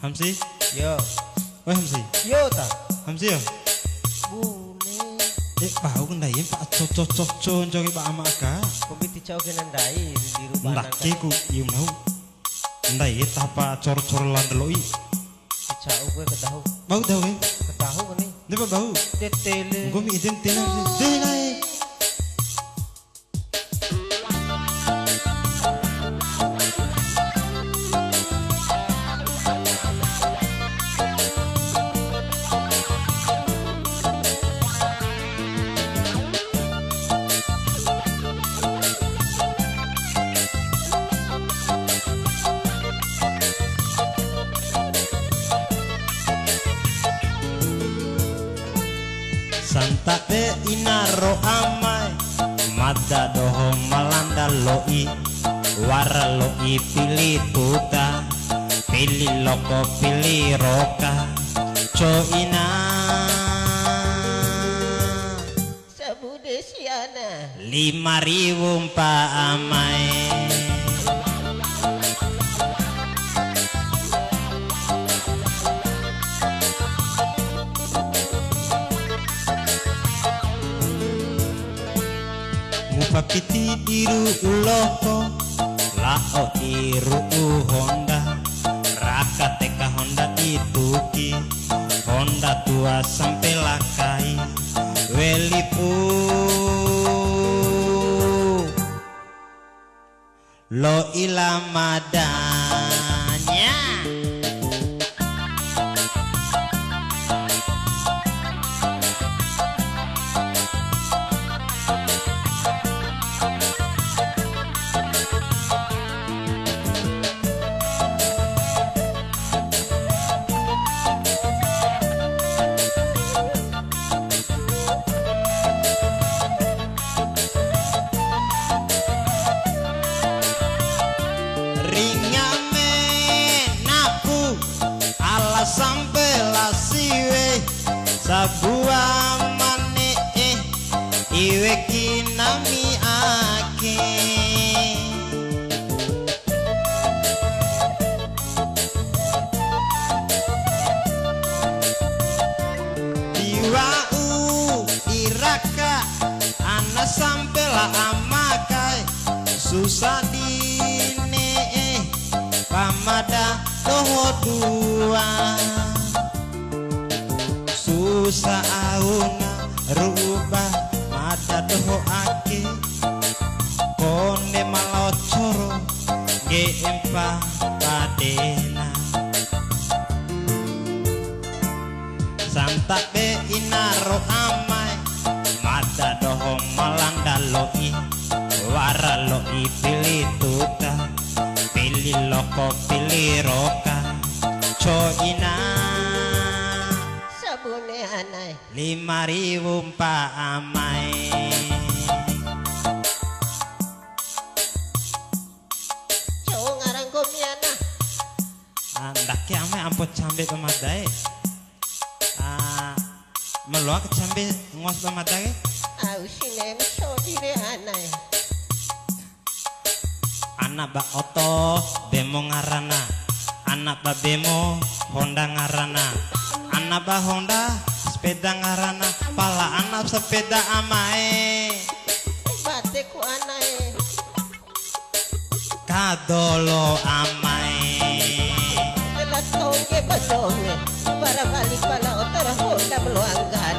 Hamsi? Yo. Wah Hamsi? Yo ta. Hamsi ya? Boleh. Bau kendai Pak cocok jogi Pak Amaka. Kopi dicau nandai di rumah Ndak ku ieu nau. Ndai tapa cor-cor lan deloi. Dicau gue ketahu. Bau tahu ke? Ketahu nih. Dia bau. Detele. Gua mi izin tina Hamsi. Deh naik. Santa de inaro amai mada doho malanda loi wara loi pilih tuta pilih loko pilih roka co ina Sabude siana 5.000 pa amai. Papiti diru uloko lao diru Honda raka teka Honda ituki Honda tua sampai lakai welipu lo ilamadanya. Sampai lasiwe sabuah mane iwe kinami ake diwau iraka ana sampai la amakai susah dine pamada doho dua susah auna rubah mata doho ake kone malocoro gempa padena Santa be inaro amai mata doho malanda loi wara loi pilih tuta pilih loko pilih roka co ina sabune anai 5.000 pa amai. Cowok ngarang komiana Andak ya amai ampun cambe pemadai meluak cambe ngos pemadai ausine mesodire anai anak ba oto bemo ngarana anak ba bemo Honda ngarana anak ba Honda sepeda ngarana pala anak sepeda amae bateku anai kadolo amae ela tonge badonge para balik pala otora Honda meluangkan